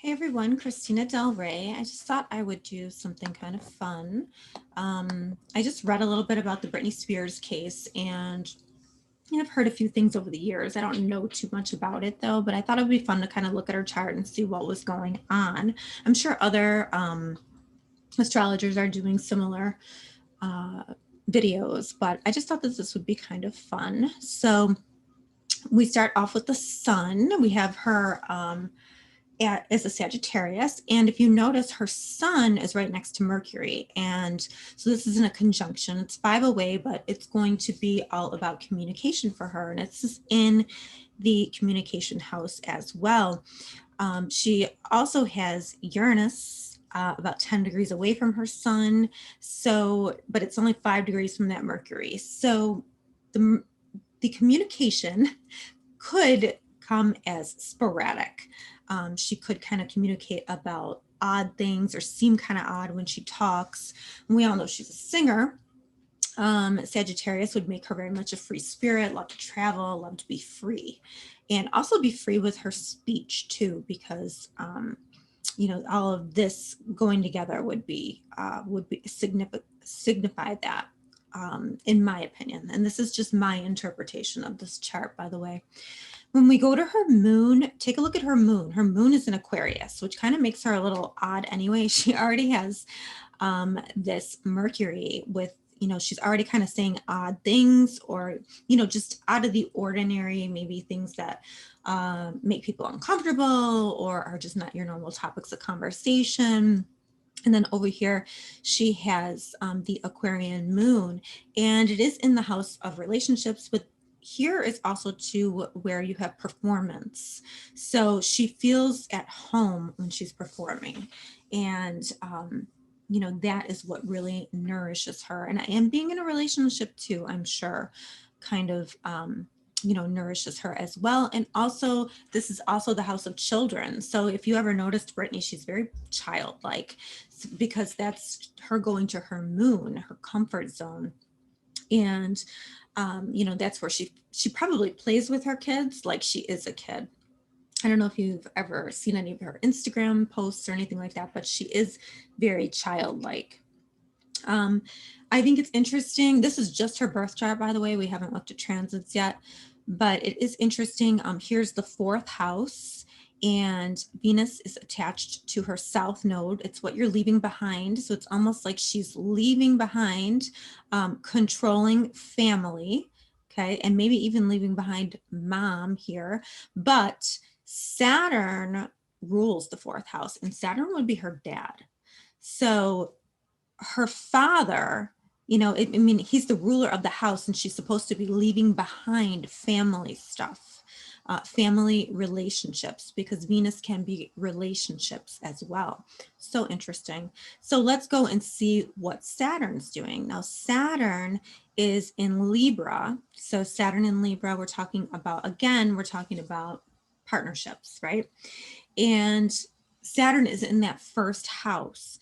Hey everyone, Christina Del Rey. I just thought I would do something kind of fun. I just read a little bit about the Britney Spears case, and I've heard a few things over the years. I don't know too much about it though, but I thought it would be fun to kind of look at her chart and see what was going on. I'm sure other astrologers are doing similar uh, videos, but I just thought that this would be kind of fun. So we start off with the sun. We have her is a Sagittarius. And if you notice, her sun is right next to Mercury. And so this isn't a conjunction. It's 5 away, but it's going to be all about communication for her. And it's in the communication house as well. She also has Uranus about 10 degrees away from her sun. So, but it's only 5 degrees from that Mercury. So the communication could come as sporadic. She could kind of communicate about odd things or seem kind of odd when she talks. And we all know she's a singer. Sagittarius would make her very much a free spirit, love to travel, love to be free, and also be free with her speech too, because all of this going together would signify that, in my opinion. And this is just my interpretation of this chart, by the way. When we go to her moon, take a look at her moon. Her moon is in Aquarius, which kind of makes her a little odd anyway. She already has this Mercury with, she's already kind of saying odd things, or, just out of the ordinary, maybe things that make people uncomfortable or are just not your normal topics of conversation. And then over here, she has the Aquarian moon, and it is in the house of relationships. But here is also to where you have performance. So she feels at home when she's performing. And, that is what really nourishes her. And being in a relationship too, I'm sure, kind of, nourishes her as well. And also, this is also the house of children. So if you ever noticed Britney, she's very childlike, because that's her going to her moon, her comfort zone. And that's where she probably plays with her kids like she is a kid. I don't know if you've ever seen any of her Instagram posts or anything like that, but she is very childlike. I think it's interesting. This is just her birth chart, by the way. We haven't looked at transits yet, but it is interesting. Here's the fourth house, and Venus is attached to her south node. It's what you're leaving behind. So it's almost like she's leaving behind controlling family, okay, and maybe even leaving behind mom here. But Saturn rules the fourth house, and Saturn would be her dad. So her father, he's the ruler of the house, and she's supposed to be leaving behind family stuff, family relationships, because Venus can be relationships as well. So interesting. So let's go and see what Saturn's doing. Now, Saturn is in Libra. So Saturn in Libra, we're talking about partnerships, right? And Saturn is in that first house,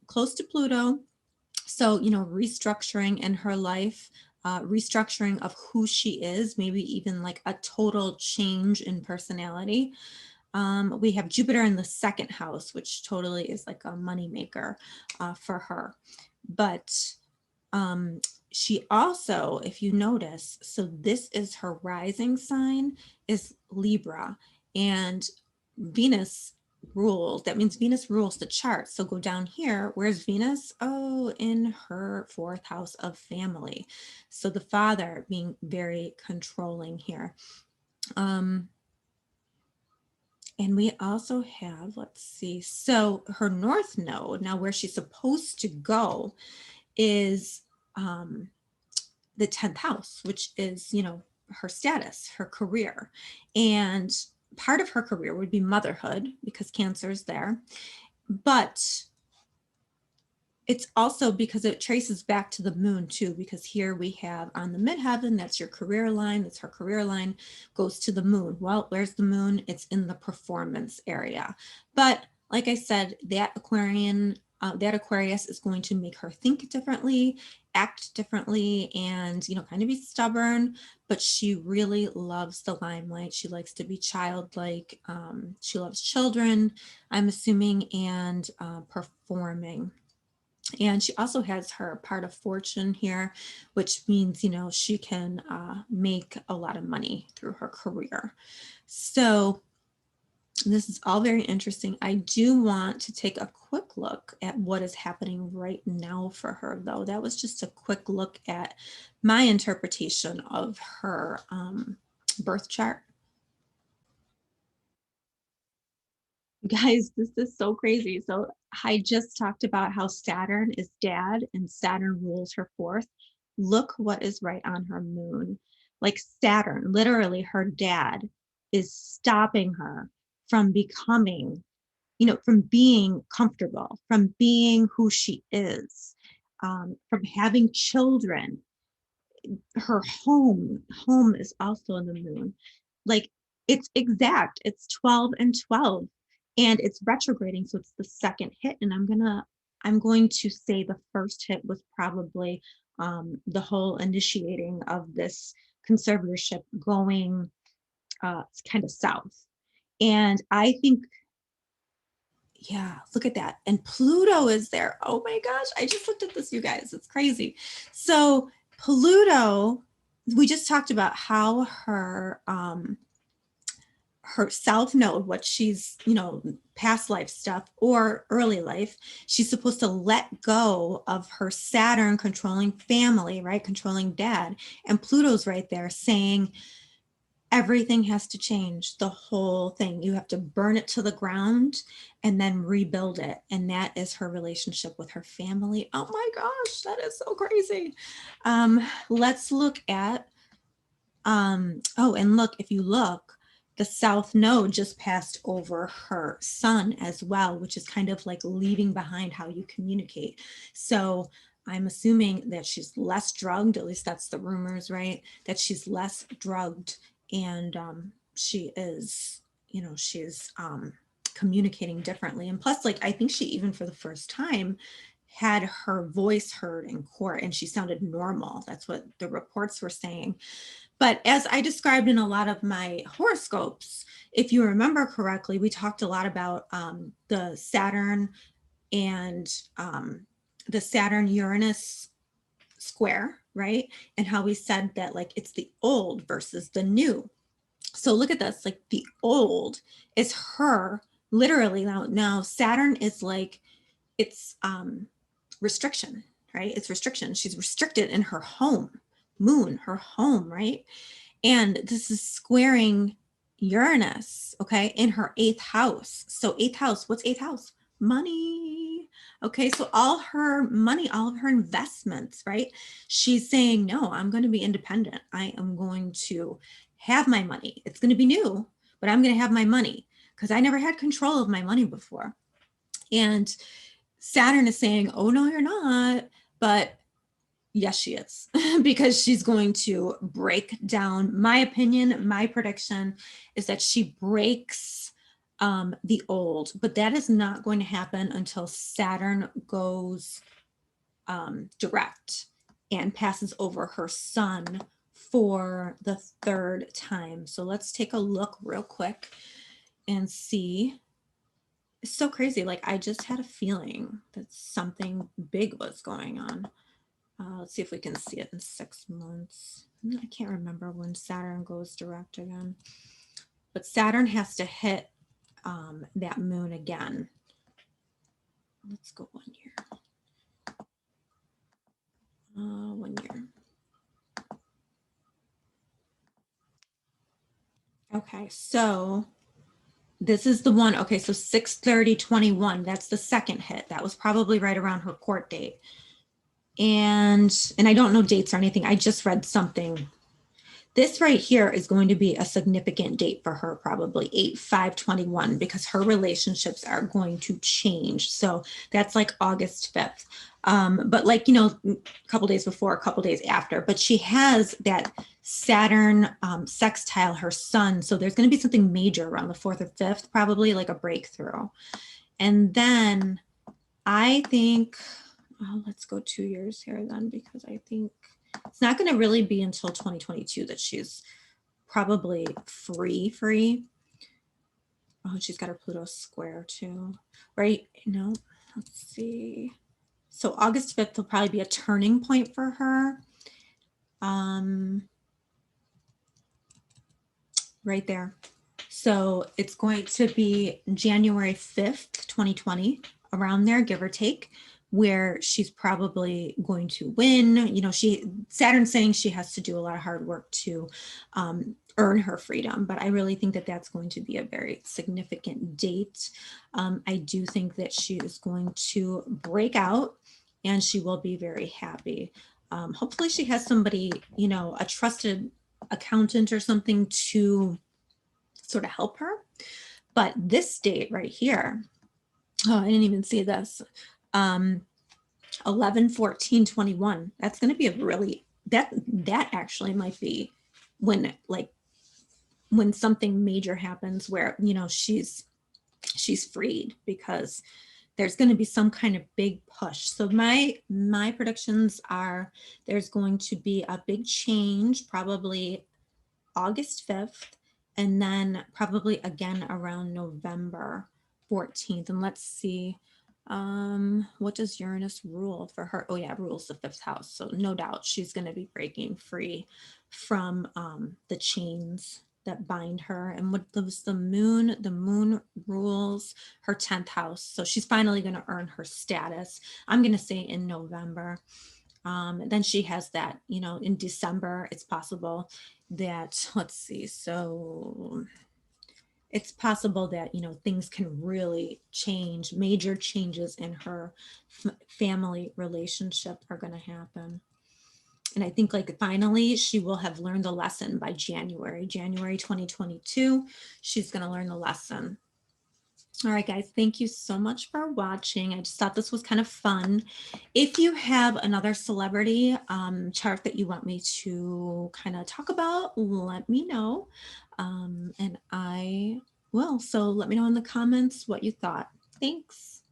close to Pluto. So, restructuring in her life, restructuring of who she is, maybe even like a total change in personality. We have Jupiter in the second house, which totally is like a moneymaker for her. But she also, if you notice, so this is her rising sign is Libra, and Venus rules. That means Venus rules the chart. So go down here. Where's Venus? Oh, in her fourth house of family. So the father being very controlling here. And we also have, let's see, so her north node, now where she's supposed to go is the 10th house, which is, her status, her career. And part of her career would be motherhood, because Cancer is there. But it's also because it traces back to the moon too, because here we have on the midheaven, that's your career line, that's her career line, goes to the moon. Well, where's the moon? It's in the performance area. But like I said, that Aquarian that Aquarius is going to make her think differently, act differently, and, kind of be stubborn, but she really loves the limelight. She likes to be childlike. She loves children, I'm assuming, and performing. And she also has her part of fortune here, which means, she can make a lot of money through her career. So this is all very interesting. I do want to take a quick look at what is happening right now for her, though. That was just a quick look at my interpretation of her birth chart. Guys, this is so crazy. So I just talked about how Saturn is dad and Saturn rules her fourth. Look what is right on her moon. Like Saturn, literally her dad, is stopping her from becoming, from being comfortable, from being who she is, from having children. Her home is also in the moon. Like, it's exact, it's 12 and 12, and it's retrograding, so it's the second hit. And I'm going to say the first hit was probably the whole initiating of this conservatorship going kind of south. And I think, yeah, look at that. And Pluto is there. Oh my gosh, I just looked at this, you guys. It's crazy. So Pluto, we just talked about how her south node, what she's, past life stuff or early life, she's supposed to let go of her Saturn controlling family, right? Controlling dad. And Pluto's right there saying, everything has to change, the whole thing. You have to burn it to the ground and then rebuild it. And that is her relationship with her family. Oh my gosh, that is so crazy. Let's look at, and look, if you look, the south node just passed over her sun as well, which is kind of like leaving behind how you communicate. So I'm assuming that she's less drugged, at least that's the rumors, right? That she's less drugged, and she is, she's communicating differently. And plus, like, I think she even for the first time had her voice heard in court and she sounded normal. That's what the reports were saying. But as I described in a lot of my horoscopes, if you remember correctly, we talked a lot about the Saturn and the Saturn Uranus square, right? And how we said that, like, it's the old versus the new. So look at this, like, the old is her literally. Now Saturn is like, it's restriction, right? It's restriction. She's restricted in her home, moon, her home, right? And this is squaring Uranus, okay, in her eighth house. So eighth house, what's eighth house? Money. Okay, so all her money, all of her investments, right? She's saying, no, I'm going to be independent. I am going to have my money. It's going to be new, but I'm going to have my money because I never had control of my money before. And Saturn is saying, oh, no, you're not. But yes, she is, because she's going to break down. My opinion, my prediction is that she breaks the old, but that is not going to happen until Saturn goes direct and passes over her sun for the third time. So let's take a look real quick and see. It's so crazy. Like, I just had a feeling that something big was going on. Let's see if we can see it in 6 months. I can't remember when Saturn goes direct again, but Saturn has to hit that moon again. Let's go 1 year. 1 year. Okay, so this is the one. Okay, so 6/30/21. That's the second hit. That was probably right around her court date. And I don't know dates or anything. I just read something. This right here is going to be a significant date for her, probably 8/5/21, because her relationships are going to change. So that's like August 5th. But like, a couple days before, a couple days after, but she has that Saturn sextile her sun. So there's going to be something major around the 4th or 5th, probably like a breakthrough. And then I think, oh, let's go 2 years here then, because I think it's not going to really be until 2022 that she's probably free. Oh, she's got her Pluto square too, right? No, let's see. So August 5th will probably be a turning point for her. Right there. So it's going to be January 5th, 2020, around there, give or take, where she's probably going to win. You know, Saturn's saying she has to do a lot of hard work to earn her freedom, but I really think that that's going to be a very significant date. I do think that she is going to break out and she will be very happy. Hopefully she has somebody, you know, a trusted accountant or something to sort of help her. But this date right here, oh, I didn't even see this. 11/14/21. That's going to be a really, that actually might be when, like, when something major happens where, you know, she's freed, because there's going to be some kind of big push. So my predictions are there's going to be a big change, probably August 5th, and then probably again around November 14th. And let's see, what does Uranus rule for her? Oh yeah, rules the 5th house. So no doubt she's going to be breaking free from the chains that bind her. And what was the moon? The moon rules her 10th house. So she's finally going to earn her status. I'm going to say in November. Then she has that, you know, in December, it's possible that, let's see, so it's possible that, you know, things can really change. Major changes in her family relationship are going to happen. And I think, like, finally she will have learned the lesson by January 2022. She's going to learn the lesson. All right, guys, thank you so much for watching. I just thought this was kind of fun. If you have another celebrity chart that you want me to kind of talk about, let me know. And I will. So let me know in the comments what you thought. Thanks.